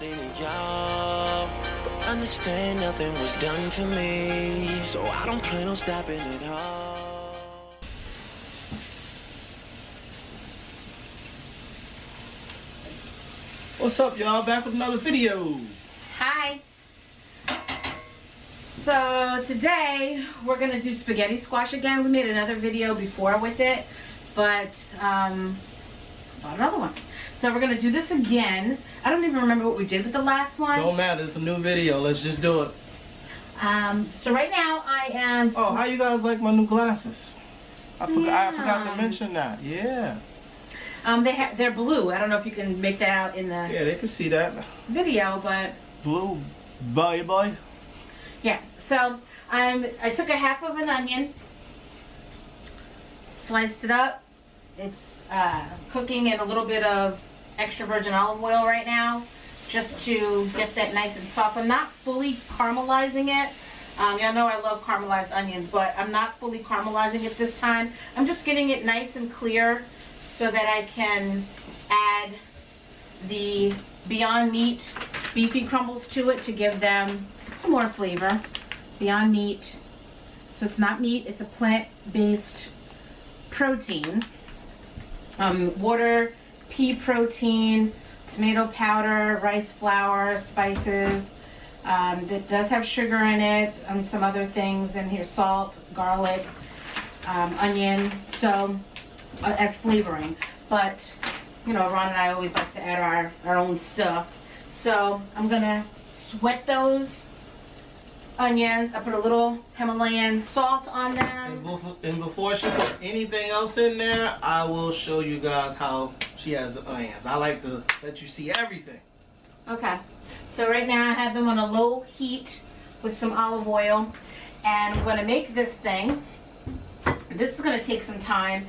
nothing to y'all, but understand nothing was done for me, so I don't plan on stopping at all. What's up, y'all? Back with another video. Hi. So today we're gonna do spaghetti squash again. We made another video before with it, but bought another one. So we're gonna do this again. I don't even remember what we did with the last one. Don't matter. It's a new video. Let's just do it. So right now I am. Oh, how you guys like my new glasses? I forgot to mention that. Yeah. They're blue. I don't know if you can make that out in the they can see that video, but blue, boy. Yeah. So I took a half of an onion, sliced it up. It's cooking in a little bit of extra virgin olive oil right now, just to get that nice and soft. I'm not fully caramelizing it. Y'all know I love caramelized onions, but I'm not fully caramelizing it this time. I'm just getting it nice and clear so that I can add the Beyond Meat beefy crumbles to it to give them some more flavor. Beyond Meat. So it's not meat, it's a plant-based protein. Water, pea protein, tomato powder, rice flour, spices. That does have sugar in it, and some other things in here, salt, garlic, onion, so as flavoring. But you know, Ron and I always like to add our own stuff. So I'm gonna sweat those onions. I put a little Himalayan salt on them. And before she puts anything else in there, I will show you guys how she has the onions. I like to let you see everything. Okay. So right now I have them on a low heat with some olive oil, and I'm going to make this thing. This is going to take some time.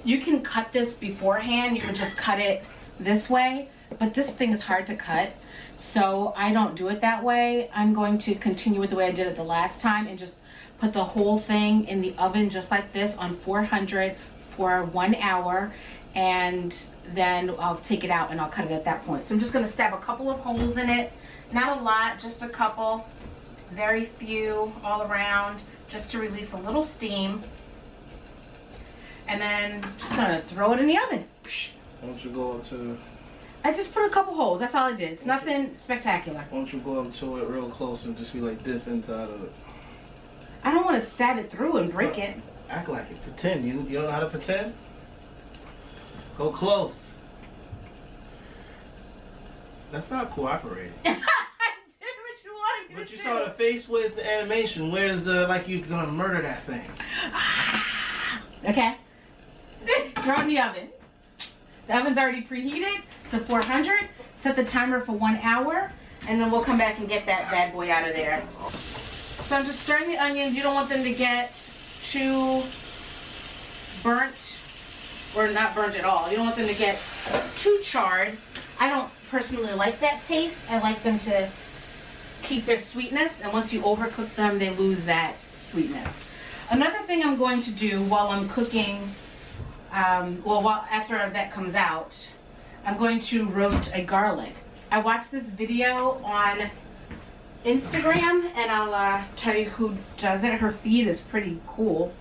You can cut this beforehand. You can just cut it this way, but this thing is hard to cut, so I don't do it that way. I'm going to continue with the way I did it the last time and just put the whole thing in the oven just like this on 400 for 1 hour, and then I'll take it out and I'll cut it at that point. So I'm just going to stab a couple of holes in it. Not a lot, just a couple. Very few all around, just to release a little steam. And then just going to throw it in the oven. Why don't you go up to... I just put a couple holes, that's all I did. It's nothing spectacular. Why don't you go up to it real close and just be like this inside of it? I don't want to stab it through and break it. Act like it. Pretend. You don't know how to pretend? Go close. That's not cooperating. I did what you wanted me to do. But you saw the face. Where's the animation? Where's the, like you're gonna murder that thing? Okay. Throw it in the oven. The oven's already preheated to 400. Set the timer for 1 hour, and then we'll come back and get that bad boy out of there. So I'm just stirring the onions. You don't want them to get too burnt, or not burnt at all. You don't want them to get too charred. I don't personally like that taste. I like them to keep their sweetness, and once you overcook them, they lose that sweetness. Another thing I'm going to do while I'm cooking, after that comes out, I'm going to roast a garlic. I watched this video on Instagram, and I'll tell you who does it. Her feed is pretty cool.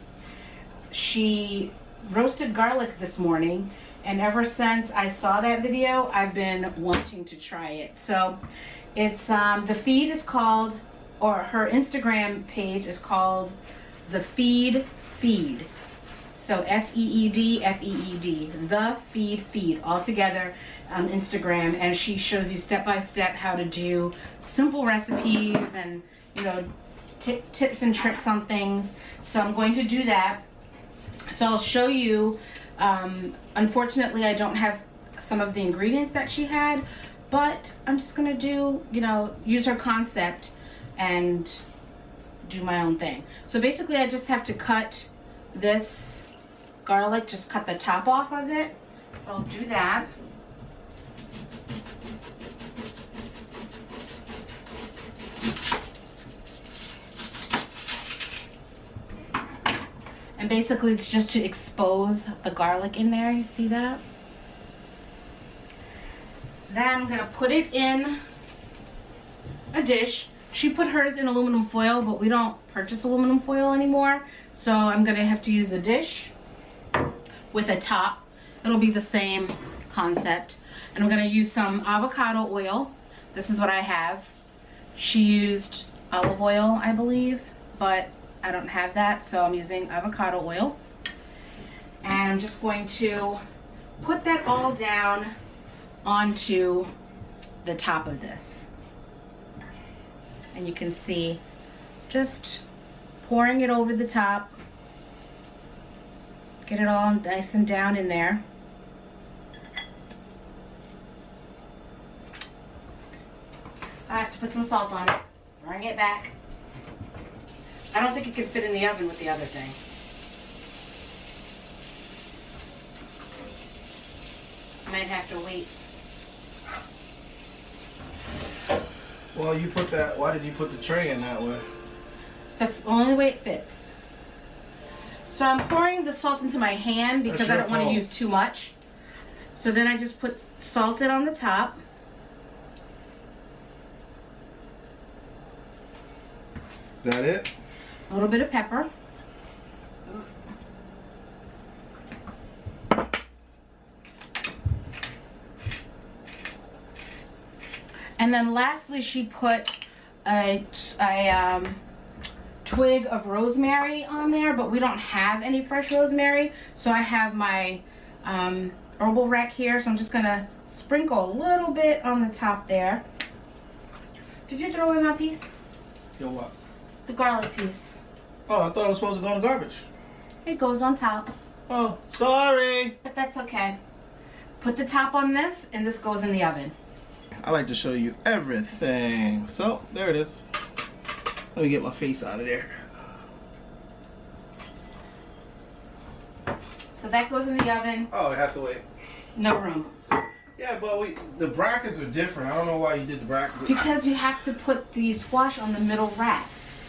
She roasted garlic this morning, and ever since I saw that video, I've been wanting to try it. So it's the feed is called, or her Instagram page is called The Feed. So F-E-E-D, The Feed, all together on Instagram, and she shows you step by step how to do simple recipes and, you know, tips and tricks on things. So I'm going to do that. So I'll show you. Unfortunately, I don't have some of the ingredients that she had, but I'm just gonna do, you know, use her concept and do my own thing. So basically I just have to cut this garlic, just cut the top off of it. So I'll do that. And basically it's just to expose the garlic in there. You see that? Then I'm gonna put it in a dish. She put hers in aluminum foil, but we don't purchase aluminum foil anymore. So I'm gonna have to use a dish with a top. It'll be the same concept. And I'm gonna use some avocado oil. This is what I have. She used olive oil, I believe, but I don't have that, so I'm using avocado oil. And I'm just going to put that all down onto the top of this. And you can see just pouring it over the top. Get it all nice and down in there. I have to put some salt on it. Bring it back. I don't think it can fit in the oven with the other thing. I might have to wait. Well, you put that, why did you put the tray in that way? That's the only way it fits. So I'm pouring the salt into my hand because I don't want to use too much. So then I just put salted on the top. Is that it? A little bit of pepper. And then lastly, she put a twig of rosemary on there, but we don't have any fresh rosemary. So I have my herbal rack here, so I'm just gonna sprinkle a little bit on the top there. Did you throw away my piece? Yo, what? The garlic piece. Oh, I thought it was supposed to go in the garbage. It goes on top. Oh, sorry. But that's okay. Put the top on this, and this goes in the oven. I like to show you everything. So, there it is. Let me get my face out of there. So that goes in the oven. Oh, it has to wait. No room. Yeah, but the brackets are different. I don't know why you did the brackets. Because you have to put the squash on the middle rack.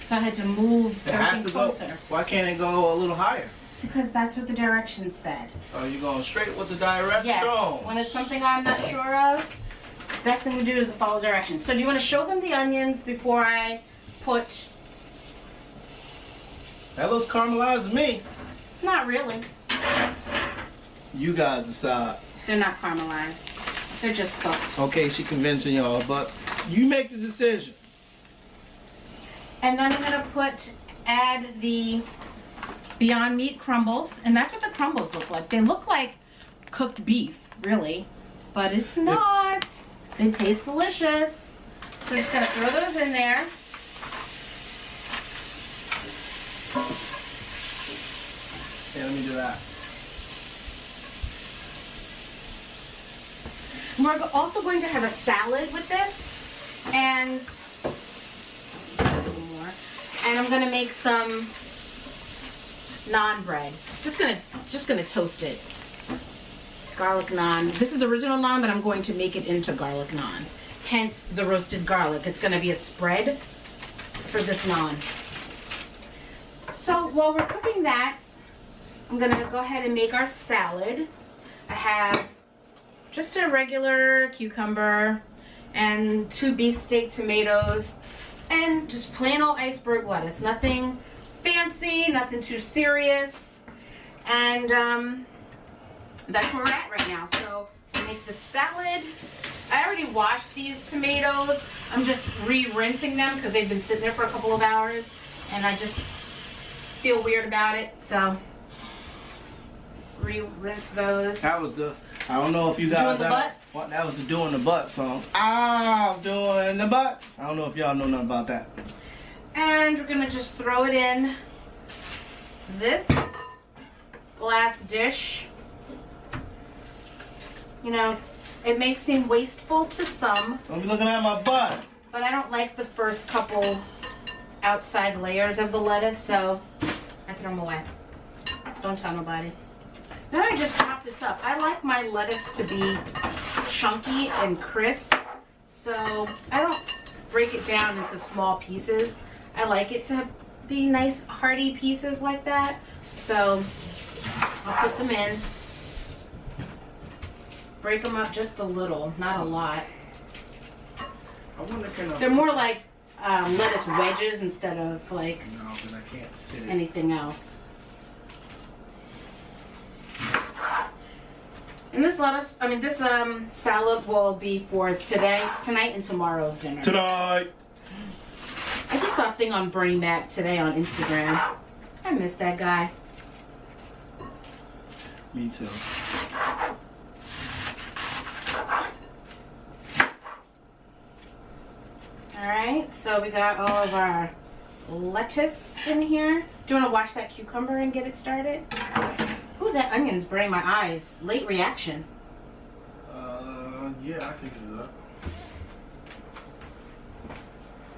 So I had to move everything closer. Why can't it go a little higher? Because that's what the directions said. Oh, you're going straight with the directions? Yes. When it's something I'm not sure of, best thing to do is to follow directions. So do you want to show them the onions before I put... That looks caramelized to me. Not really. You guys decide. They're not caramelized. They're just cooked. Okay, she convincing y'all, but you make the decision. And then I'm going to add the Beyond Meat crumbles. And that's what the crumbles look like. They look like cooked beef, really. But it's not. They taste delicious. So I'm just going to throw those in there. Yeah, let me do that. We're also going to have a salad with this. And I'm gonna make some naan bread. Just gonna toast it. Garlic naan. This is original naan, but I'm going to make it into garlic naan. Hence the roasted garlic. It's gonna be a spread for this naan. So while we're cooking that, I'm gonna go ahead and make our salad. I have just a regular cucumber and 2 beefsteak tomatoes. And just plain old iceberg lettuce. Nothing fancy, nothing too serious. And that's where we're at right now. So I make the salad. I already washed these tomatoes. I'm just re-rinsing them because they've been sitting there for a couple of hours. And I just feel weird about it. So re-rinse those. That was the, I don't know if you guys doing the butt? What, that was the doing the butt song. I'm doing the butt. I don't know if y'all know nothing about that. And we're gonna just throw it in this glass dish. You know, it may seem wasteful to some. Don't be looking at my butt. But I don't like the first couple outside layers of the lettuce, so I throw them away. Don't tell nobody. Then I just chop this up. I like my lettuce to be chunky and crisp, so I don't break it down into small pieces. I like it to be nice hearty pieces like that. So I'll put them in, break them up just a little, not a lot. I wonder can I... They're more like lettuce wedges instead of like No, because I can't sit it. anything else. And this salad will be for today, tonight, and tomorrow's dinner. Tonight. I just saw a thing on Bernie Mac today on Instagram. I miss that guy. Me too. Alright, so we got all of our lettuce in here. Do you want to wash that cucumber and get it started? Ooh, that onion's burning my eyes. Late reaction. Yeah, I can do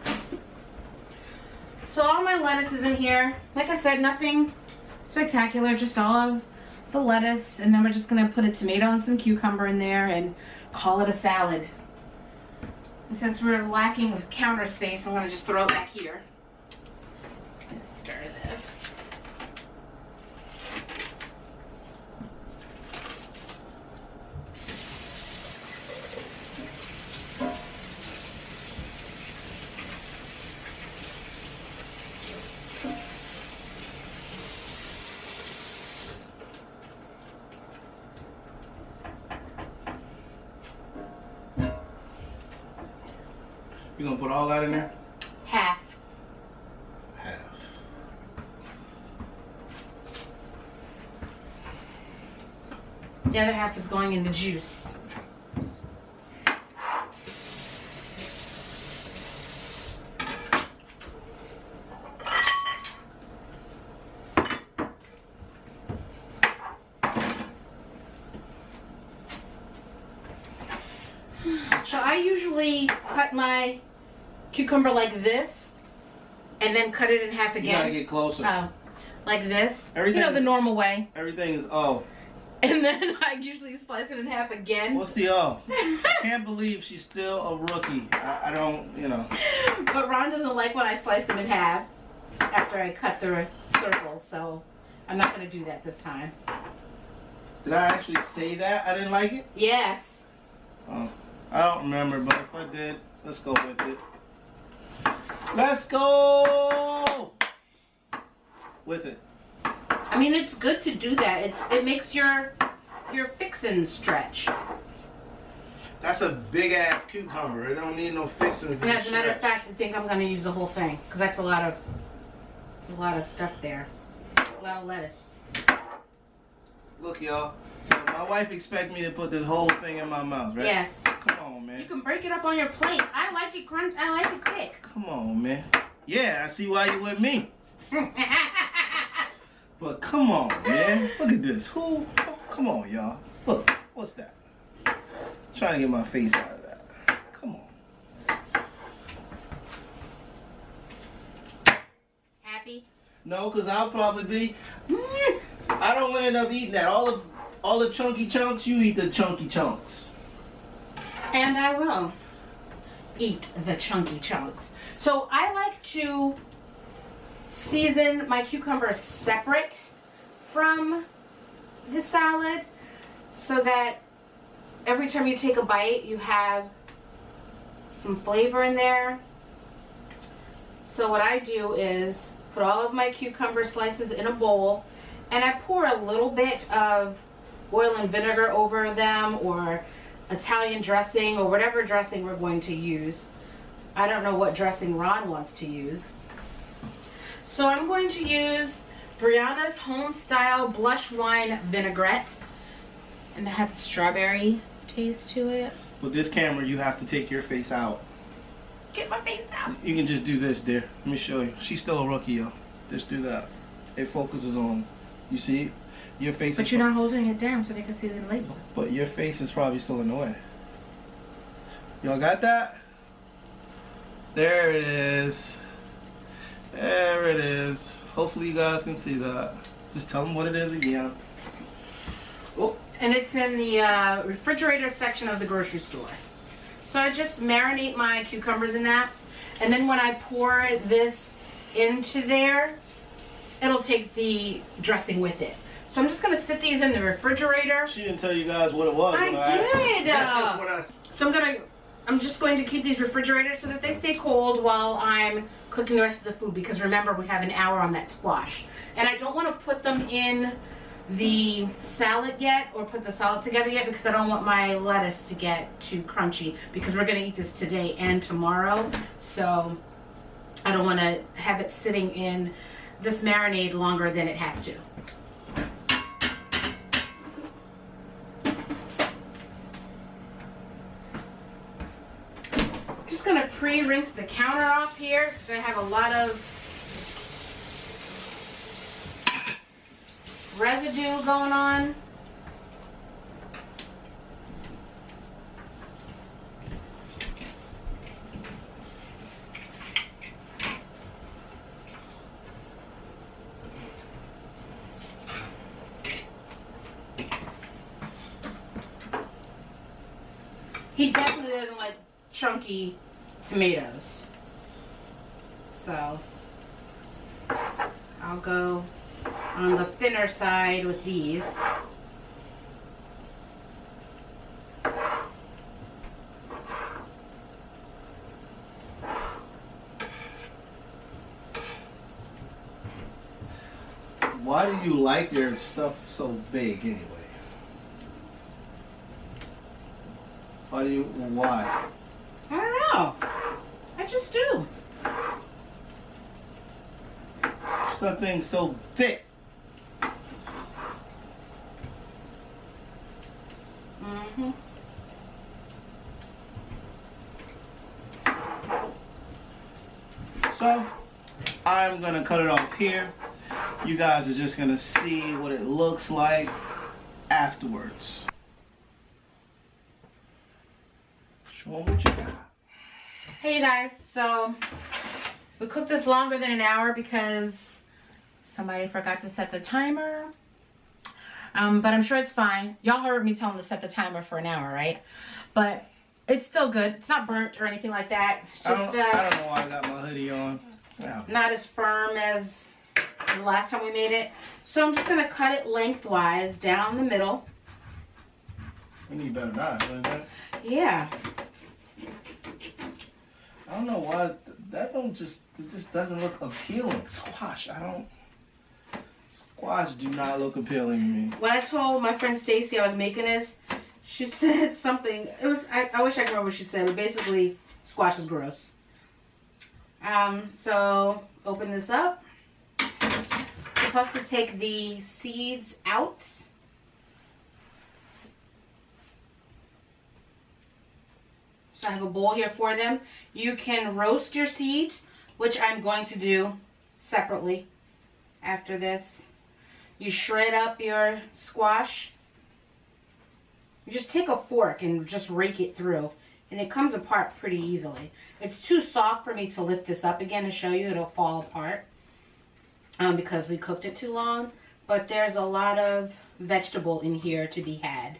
that. So all my lettuce is in here. Like I said, nothing spectacular, just all of the lettuce. And then we're just going to put a tomato and some cucumber in there and call it a salad. And since we're lacking with counter space, I'm going to just throw it back here. Let's stir this. You gonna put all that in there? Half. Half. The other half is going in the juice. So I usually cut my cucumber like this and then cut it in half again. You gotta get closer. Oh, like this. Everything you know, the is- normal way. Everything is O. And then I usually slice it in half again. What's the O? I can't believe she's still a rookie. I don't, you know. But Ron doesn't like when I slice them in half after I cut the circles, so I'm not going to do that this time. Did I actually say that? I didn't like it? Yes. Oh, I don't remember, but if I did, let's go with it. Let's go with it. I mean, it's good to do that. It makes your fixins stretch. That's a big ass cucumber. It don't need no fixings. And as a matter of fact, I think I'm going to use the whole thing because that's a lot of stuff there. A lot of lettuce. Look, y'all. So my wife expect me to put this whole thing in my mouth, right? Yes. Come on, man. You can break it up on your plate. I like it crunch. I like it quick. Come on, man. Yeah, I see why you with me. But come on, man. Look at this. Who? Come on, y'all. Look, what's that? Trying to get my face out of that. Come on. Happy? No, because I'll probably be... I don't end up eating that. All the chunky chunks, you eat the chunky chunks. And I will eat the chunky chunks. So I like to season my cucumbers separate from the salad so that every time you take a bite you have some flavor in there. So what I do is put all of my cucumber slices in a bowl and I pour a little bit of oil and vinegar over them or Italian dressing or whatever dressing we're going to use. I don't know what dressing Ron wants to use. So I'm going to use Brianna's Home Style Blush Wine Vinaigrette. And it has a strawberry taste to it. With this camera, you have to take your face out. Get my face out. You can just do this, dear. Let me show you. She's still a rookie, yo. Just do that. It focuses on, you see? Your face But is you're not holding it down so they can see the label. But your face is probably still in the way. Y'all got that? There it is. There it is. Hopefully you guys can see that. Just tell them what it is again. Oh. And it's in the refrigerator section of the grocery store. So I just marinate my cucumbers in that. And then when I pour this into there, it'll take the dressing with it. So I'm just gonna sit these in the refrigerator. She didn't tell you guys what it was. I did. So I'm just going to keep these refrigerated so that they stay cold while I'm cooking the rest of the food, because remember we have an hour on that squash. And I don't want to put them in the salad yet, or put the salad together yet, because I don't want my lettuce to get too crunchy, because we're going to eat this today and tomorrow. So I don't want to have it sitting in this marinade longer than it has to. Just going to pre-rinse the counter off here because I have a lot of residue going on. He definitely doesn't like chunky tomatoes. So I'll go on the thinner side with these. Why do you like your stuff so big anyway? Why? I don't know. I just do. That thing's so thick. Mm-hmm. So, I'm gonna cut it off here. You guys are just gonna see what it looks like afterwards. Show 'em what you got. Hey you guys, so we cooked this longer than an hour because somebody forgot to set the timer. But I'm sure it's fine. Y'all heard me tell them to set the timer for an hour, right? But it's still good. It's not burnt or anything like that. It's just I don't know why I got my hoodie on. not as firm as the last time we made it. So I'm just gonna cut it lengthwise down the middle. We need better knives, don't you? Yeah. I don't know why it just doesn't look appealing. Squash, squash do not look appealing to me. When I told my friend Stacy I was making this, she said something. I wish I could remember what she said, but basically squash is gross. So open this up. Supposed to take the seeds out. So I have a bowl here for them. You can roast your seeds, which I'm going to do separately after this. You shred up your squash. You just take a fork and just rake it through, and it comes apart pretty easily. It's too soft for me to lift this up again and show you. It'll fall apart because we cooked it too long. But there's a lot of vegetable in here to be had.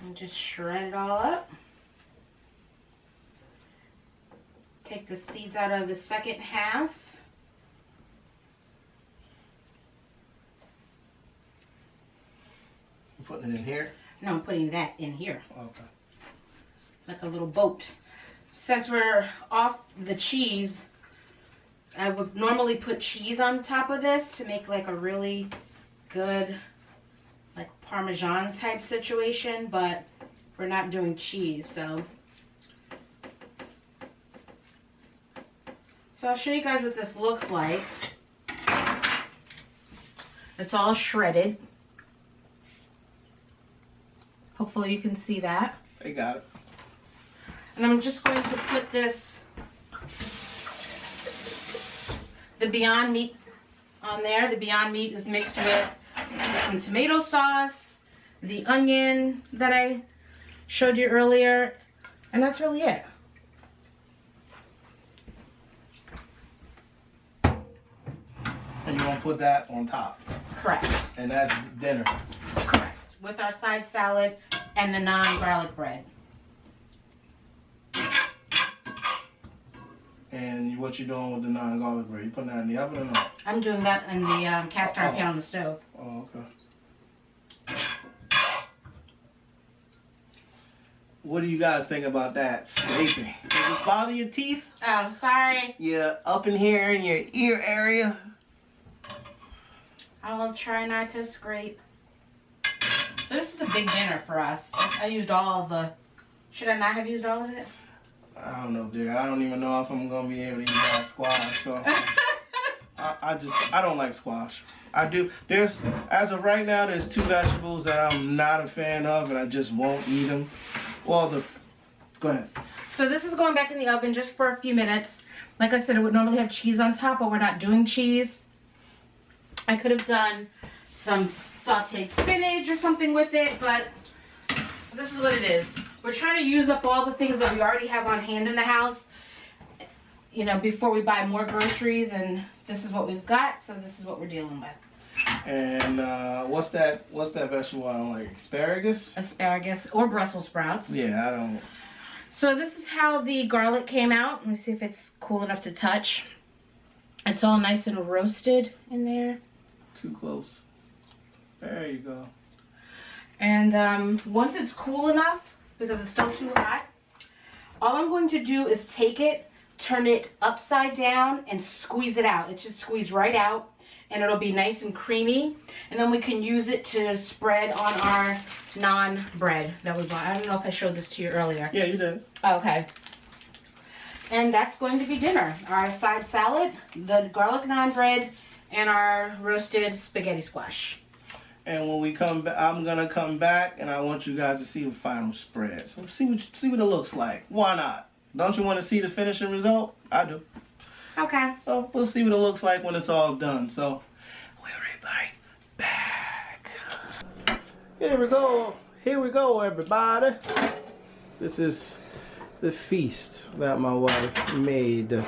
And just shred it all up. Take the seeds out of the second half. You putting it in here? No, I'm putting that in here. Okay. Like a little boat. Since we're off the cheese, I would normally put cheese on top of this to make like a really good like Parmesan type situation, but we're not doing cheese, so I'll show you guys what this looks like. It's all shredded. Hopefully you can see that. They got it. And I'm just going to put this, the Beyond Meat on there. The Beyond Meat is mixed with some tomato sauce, the onion that I showed you earlier, and that's really it. And you're gonna put that on top. Correct. And that's dinner. Correct. With our side salad and the naan garlic bread. And what you doing with the non-garlic bread? You putting that in the oven or no? I'm doing that in the cast iron pan on the stove. Oh, okay. What do you guys think about that? Scraping. Does it bother your teeth? Oh, sorry. Yeah, up in here in your ear area. I will try not to scrape. So this is a big dinner for us. I used all of the... Should I not have used all of it? I don't know, dear. I don't even know if I'm gonna be able to eat that squash. So I don't like squash. I do. As of right now, there's 2 vegetables that I'm not a fan of, and I just won't eat them. Well, go ahead. So this is going back in the oven just for a few minutes. Like I said, it would normally have cheese on top, but we're not doing cheese. I could have done some sauteed spinach or something with it, but this is what it is. We're trying to use up all the things that we already have on hand in the house, you know, before we buy more groceries, and this is what we've got, so this is what we're dealing with. And what's that vegetable I don't like? Asparagus? Asparagus or Brussels sprouts. Yeah, I don't. So this is how the garlic came out. Let me see if it's cool enough to touch. It's all nice and roasted in there. Too close. There you go. And once it's cool enough, because it's still too hot, all I'm going to do is take it, turn it upside down, and squeeze it out. It should squeeze right out, and it'll be nice and creamy. And then we can use it to spread on our naan bread that we bought. I don't know if I showed this to you earlier. Yeah, you did. Okay. And that's going to be dinner. Our side salad, the garlic naan bread, and our roasted spaghetti squash. And when we come back, I'm gonna come back, and I want you guys to see the final spread. So see what it looks like. Why not? Don't you want to see the finishing result? I do. Okay. So we'll see what it looks like when it's all done. So we'll be right back. Here we go. Here we go, everybody. This is the feast that my wife made.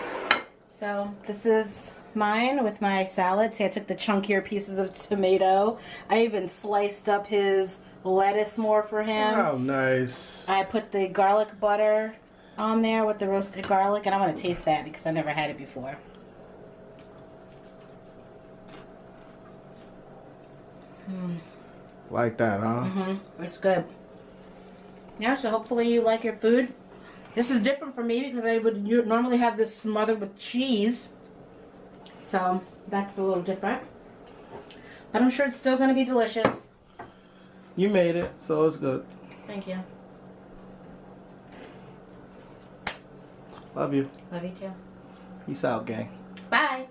So this is mine with my salad. See, I took the chunkier pieces of tomato. I even sliced up his lettuce more for him. How nice. I put the garlic butter on there with the roasted garlic, and I want to taste that because I never had it before. Like that, huh? Mm-hmm. It's good. Yeah, so hopefully you like your food. This is different for me because I would normally have this smothered with cheese. So that's a little different. But I'm sure it's still going to be delicious. You made it, so it's good. Thank you. Love you. Love you too. Peace out, gang. Bye.